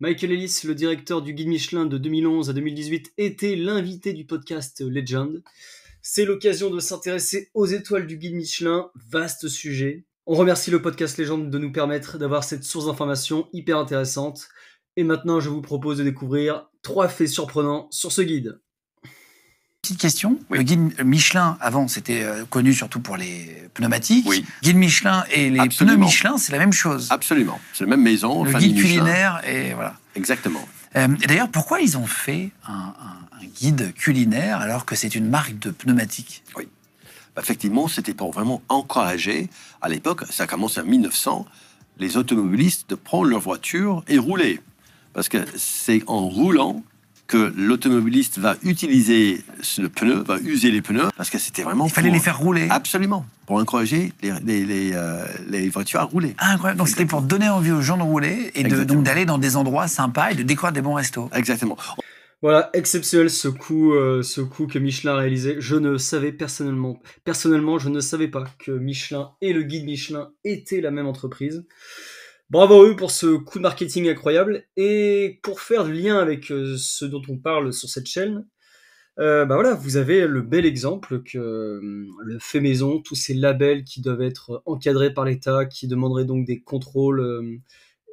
Michael Ellis, le directeur du guide Michelin de 2011 à 2018, était l'invité du podcast Legend. C'est l'occasion de s'intéresser aux étoiles du guide Michelin, vaste sujet. On remercie le podcast Legend de nous permettre d'avoir cette source d'information hyper intéressante. Et maintenant, je vous propose de découvrir 3 faits surprenants sur ce guide. Petite question, Oui. Le guide Michelin, avant, c'était connu surtout pour les pneumatiques. Oui. Guide Michelin et les Absolument. pneus Michelin, c'est la même chose. Absolument. C'est la même maison. Le famille guide Michelin. culinaire, et voilà. Exactement. Et d'ailleurs, pourquoi ils ont fait un guide culinaire alors que c'est une marque de pneumatiques? Oui. Effectivement, c'était pour vraiment encourager, à l'époque, ça commence en 1900, les automobilistes de prendre leur voiture et rouler. Parce que c'est en roulant que l'automobiliste va utiliser le pneu, va user les pneus, parce que c'était vraiment... Il fallait les faire rouler. Absolument, pour encourager les voitures à rouler. Ah, incroyable. Donc c'était pour donner envie aux gens de rouler et donc d'aller dans des endroits sympas et de découvrir des bons restos. Exactement. Voilà, exceptionnel ce coup que Michelin a réalisé. Je ne savais personnellement, je ne savais pas que Michelin et le guide Michelin étaient la même entreprise. Bravo à eux pour ce coup de marketing incroyable. Et pour faire le lien avec ce dont on parle sur cette chaîne, voilà, vous avez le bel exemple que le fait maison, tous ces labels qui doivent être encadrés par l'État, qui demanderaient donc des contrôles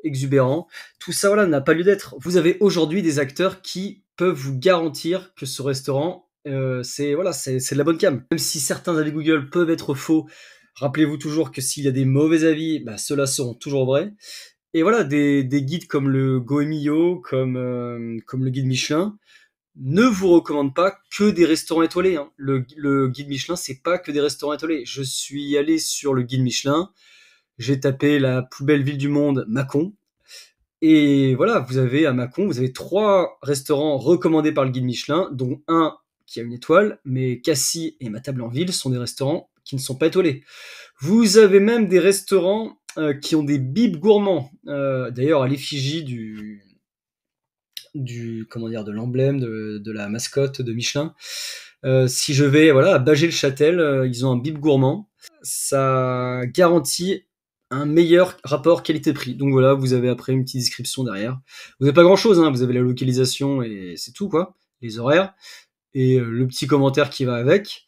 exubérants, tout ça voilà, n'a pas lieu d'être. Vous avez aujourd'hui des acteurs qui peuvent vous garantir que ce restaurant, c'est de la bonne cam. Même si certains avis Google peuvent être faux, rappelez-vous toujours que s'il y a des mauvais avis, ceux-là seront toujours vrais. Et voilà, des guides comme le Goemio, comme le guide Michelin, ne vous recommande pas que des restaurants étoilés. Hein. Le guide Michelin, c'est pas que des restaurants étoilés. Je suis allé sur le guide Michelin, j'ai tapé la plus belle ville du monde, Mâcon. Et voilà, vous avez à Mâcon, vous avez 3 restaurants recommandés par le guide Michelin, dont un qui a une étoile, mais Cassis et Ma Table en Ville sont des restaurants qui ne sont pas étoilés. Vous avez même des restaurants qui ont des bips gourmands. D'ailleurs, à l'effigie de l'emblème de la mascotte de Michelin. Si je vais à Bagé-le-Châtel, ils ont un bip gourmand. Ça garantit un meilleur rapport qualité-prix. Donc voilà, vous avez après une petite description derrière. Vous n'avez pas grand-chose, hein, vous avez la localisation et c'est tout, quoi. Les horaires et le petit commentaire qui va avec.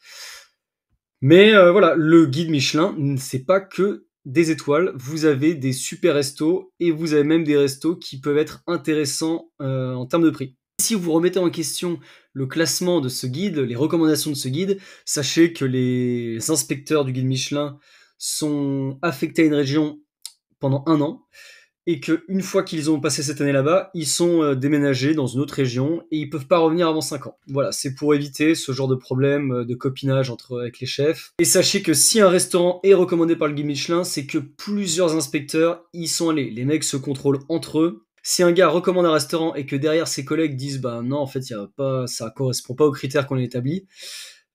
Mais voilà, le guide Michelin, c'est pas que des étoiles, vous avez des super restos et vous avez même des restos qui peuvent être intéressants en termes de prix. Si vous remettez en question le classement de ce guide, les recommandations de ce guide, sachez que les inspecteurs du guide Michelin sont affectés à une région pendant 1 an et qu'une fois qu'ils ont passé cette année là-bas, ils sont déménagés dans une autre région et ils peuvent pas revenir avant 5 ans. Voilà, c'est pour éviter ce genre de problème de copinage avec les chefs. Et sachez que si un restaurant est recommandé par le guide Michelin, c'est que plusieurs inspecteurs y sont allés. Les mecs se contrôlent entre eux. Si un gars recommande un restaurant et que derrière ses collègues disent non, en fait, ça correspond pas aux critères qu'on a établis,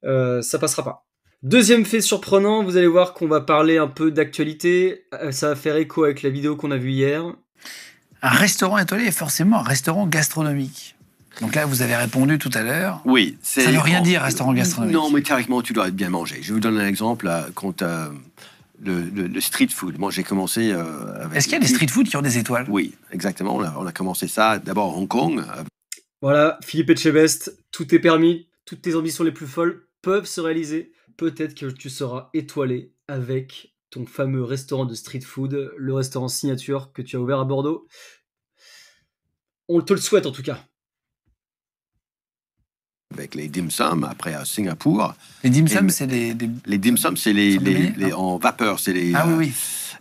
ça passera pas. Deuxième fait surprenant, vous allez voir qu'on va parler un peu d'actualité. Ça va faire écho avec la vidéo qu'on a vue hier. Un restaurant étoilé est forcément un restaurant gastronomique. Donc là, vous avez répondu tout à l'heure. Oui. Ça ne veut rien dire, restaurant gastronomique. Non, mais théoriquement, tu dois bien manger. Je vais vous donner un exemple quand le street food. Moi, j'ai commencé avec... Est-ce qu'il y a des street food qui ont des étoiles? Oui, exactement. On a commencé ça d'abord à Hong Kong. Voilà, Philippe Etchebest, tout est permis. Toutes tes ambitions les plus folles peuvent se réaliser. Peut-être que tu seras étoilé avec ton fameux restaurant de street food, le restaurant signature que tu as ouvert à Bordeaux. On te le souhaite en tout cas. Avec les dim sum, après à Singapour. Les dim sum, c'est des... Les dim sum, c'est les en vapeur, c'est les... Ah oui.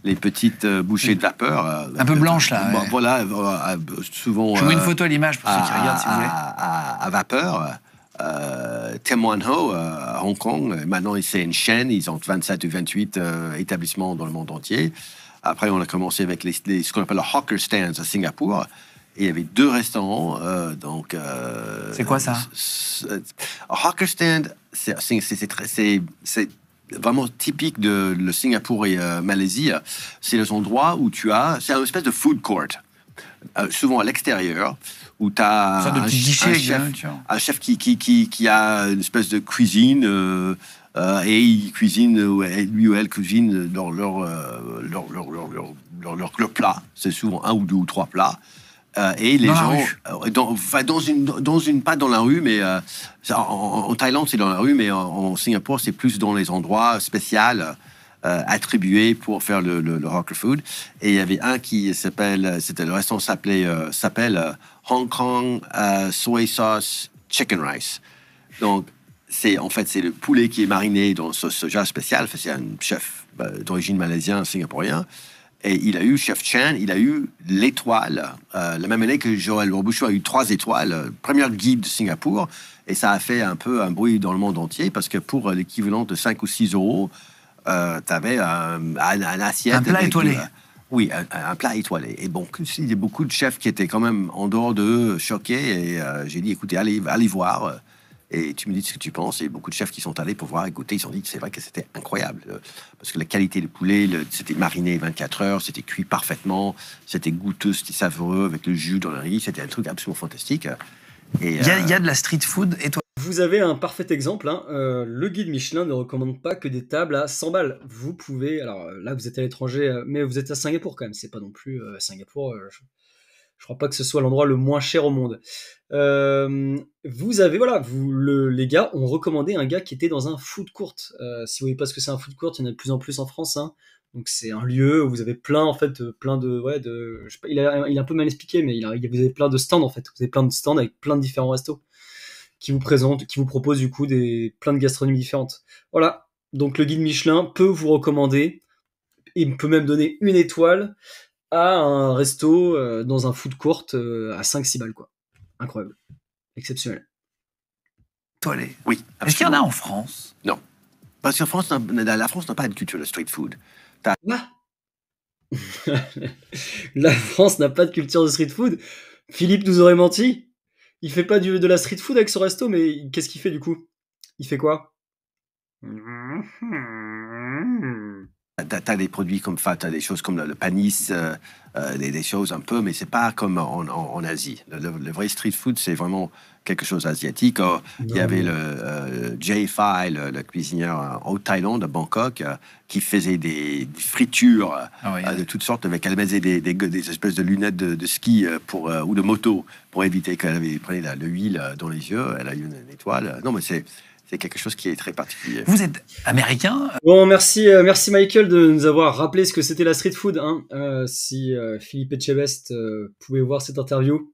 Les petites bouchées de vapeur. Un peu blanches, là. Ouais. Voilà, souvent... Je vous mets une photo à l'image pour ceux qui regardent, si vous voulez. À vapeur. Tim Wan Ho à Hong Kong. Maintenant, c'est une chaîne. Ils ont 27 ou 28 établissements dans le monde entier. Après, on a commencé avec ce qu'on appelle les hawker stands à Singapour. Et il y avait 2 restaurants. C'est quoi ça? Un hawker stand, c'est vraiment typique de le Singapour et Malaisie. C'est les endroits où c'est un espèce de food court. Souvent à l'extérieur, où tu as un chef qui a une espèce de cuisine et il cuisine, lui ou elle cuisine leur plat. C'est souvent 1 ou 2 ou 3 plats. Et les Dans la gens, rue. pas dans la rue, mais en Thaïlande c'est dans la rue, mais en Singapour c'est plus dans les endroits spéciaux attribués pour faire le hawker food. Et il y avait un qui le restaurant s'appelle Hong Kong Soy Sauce Chicken Rice. Donc c'est le poulet qui est mariné dans sauce soja spéciale. Enfin, c'est un chef d'origine malaisien, singapourien. Et il a eu, Chef Chan, il a eu l'étoile, la même année que Joël Robuchon a eu 3 étoiles, première guide de Singapour. Et ça a fait un peu un bruit dans le monde entier parce que pour l'équivalent de 5 ou 6 euros, tu avais un assiette. Un plat étoilé. Oui, un plat étoilé. Et bon, il y a beaucoup de chefs qui étaient quand même en dehors d'eux, choqués. Et j'ai dit, écoutez, allez voir. Et tu me dis ce que tu penses. Et beaucoup de chefs qui sont allés pour voir, écouter, ils ont dit que c'est vrai que c'était incroyable. Parce que la qualité du poulet, c'était mariné 24 heures, c'était cuit parfaitement, c'était goûteux, c'était savoureux avec le jus dans le riz. C'était un truc absolument fantastique. Et, Il y a de la street food étoilée. Vous avez un parfait exemple, hein. Le guide Michelin ne recommande pas que des tables à 100 balles. Vous pouvez, alors là vous êtes à l'étranger, mais vous êtes à Singapour quand même, c'est pas non plus Singapour, je crois pas que ce soit l'endroit le moins cher au monde. Vous avez, voilà, les gars ont recommandé un gars qui était dans un food court. Si vous voyez pas ce que c'est un food court, il y en a de plus en plus en France, hein. Donc c'est un lieu où vous avez plein de, je sais pas, il a un peu mal expliqué, mais vous avez plein de stands en fait. Vous avez plein de stands avec plein de différents restos qui vous proposent du coup plein de gastronomies différentes. Voilà. Donc le guide Michelin peut vous recommander, il peut même donner une étoile à un resto dans un food court à 5-6 balles, quoi. Incroyable. Exceptionnel. Oui, Est-ce qu'il y en a absolument. en France? Non. Parce qu'en France, la France n'a pas de culture de street food. Quoi? La France n'a pas de culture de street food. Philippe nous aurait menti. Il fait pas de la street food avec son resto, mais qu'est-ce qu'il fait du coup? Il fait quoi? T'as des produits comme, enfin, t'as des choses comme le panis, des choses un peu, mais c'est pas comme en Asie. Le vrai street food, c'est vraiment quelque chose d'asiatique. Il y avait le Jay Fai, le cuisinier en Thaïlande, à Bangkok, qui faisait des fritures de toutes sortes, avec elle mettait des espèces de lunettes de ski ou de moto pour éviter qu'elle prenne de l'huile dans les yeux. Elle a eu une étoile. Non, mais c'est quelque chose qui est très particulier. Vous êtes américain? Bon, merci Michael de nous avoir rappelé ce que c'était la street food, hein. Si Philippe Etchebest pouvait voir cette interview,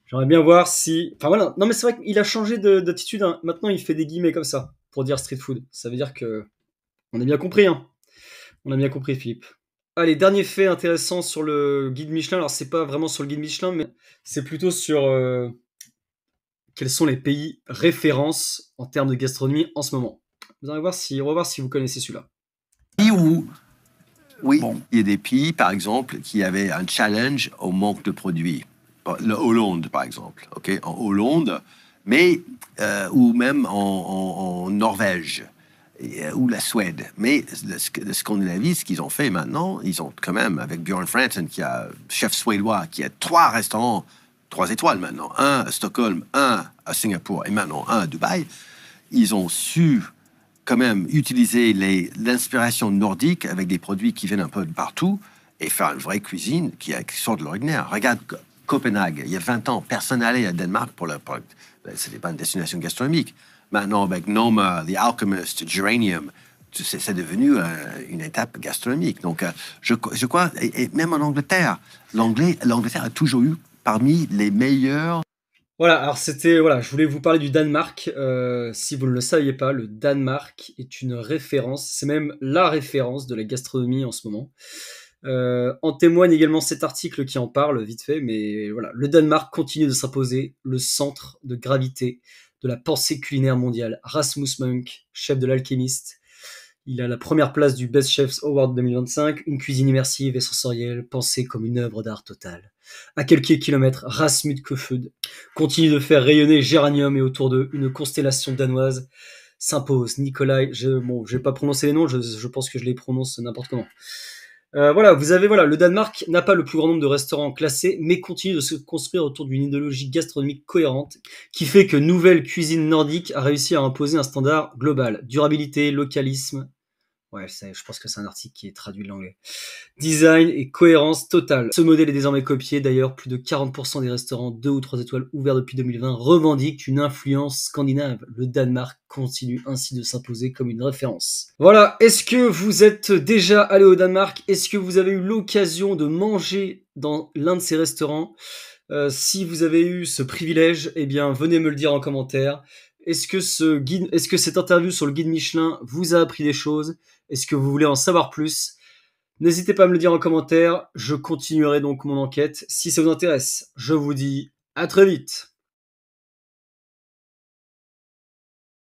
j'aimerais bien voir si... Enfin voilà, non mais c'est vrai qu'il a changé d'attitude, hein. Maintenant il fait des guillemets comme ça pour dire street food. Ça veut dire que... On a bien compris, hein. On a bien compris, Philippe. Allez, dernier fait intéressant sur le guide Michelin. Alors c'est pas vraiment sur le guide Michelin, mais c'est plutôt sur... quels sont les pays références en termes de gastronomie en ce moment. On va voir si vous connaissez celui-là. Oui, Bon. il y a des pays, par exemple, qui avaient un challenge au manque de produits. Le Hollande, par exemple, ok, en Hollande, mais ou même en Norvège ou la Suède. Mais le Scandinavie, ce qu'ils ont fait maintenant, ils ont quand même, avec Björn Fransen, qui est chef suédois, qui a 3 restaurants, 3 étoiles maintenant, un à Stockholm, un à Singapour et maintenant un à Dubaï, ils ont su quand même utiliser l'inspiration nordique avec des produits qui viennent un peu de partout et faire une vraie cuisine qui sort de l'ordinaire. Regarde Copenhague, il y a 20 ans, personne n'allait à Danemark c'était pas une destination gastronomique. Maintenant, avec Noma, The Alchemist, Geranium, c'est devenu une étape gastronomique. Donc, je crois, et même en Angleterre, l'Angleterre a toujours eu parmi les meilleurs. Voilà, alors je voulais vous parler du Danemark. Si vous ne le saviez pas, le Danemark est une référence, c'est même la référence de la gastronomie en ce moment. En témoigne également cet article qui en parle vite fait, mais voilà, le Danemark continue de s'imposer le centre de gravité de la pensée culinaire mondiale. Rasmus Munk, chef de l'Alchemist, il a la première place du Best Chefs Award 2025, une cuisine immersive et sensorielle, pensée comme une œuvre d'art totale. À quelques kilomètres, Rasmus Kofoed continue de faire rayonner Géranium et autour d'eux, une constellation danoise s'impose. Nikolai, je vais pas prononcer les noms, je pense que je les prononce n'importe comment. Le Danemark n'a pas le plus grand nombre de restaurants classés, mais continue de se construire autour d'une idéologie gastronomique cohérente, qui fait que Nouvelle Cuisine Nordique a réussi à imposer un standard global. Durabilité, localisme, Ouais, je pense que c'est un article qui est traduit de l'anglais. Design et cohérence totale. Ce modèle est désormais copié. D'ailleurs, plus de 40% des restaurants 2 ou 3 étoiles ouverts depuis 2020 revendiquent une influence scandinave. Le Danemark continue ainsi de s'imposer comme une référence. Voilà. Est-ce que vous êtes déjà allé au Danemark? Est-ce que vous avez eu l'occasion de manger dans l'un de ces restaurants? Si vous avez eu ce privilège, eh bien, venez me le dire en commentaire. Est-ce que cette interview sur le guide Michelin vous a appris des choses? Est-ce que vous voulez en savoir plus? N'hésitez pas à me le dire en commentaire. Je continuerai donc mon enquête si ça vous intéresse. Je vous dis à très vite.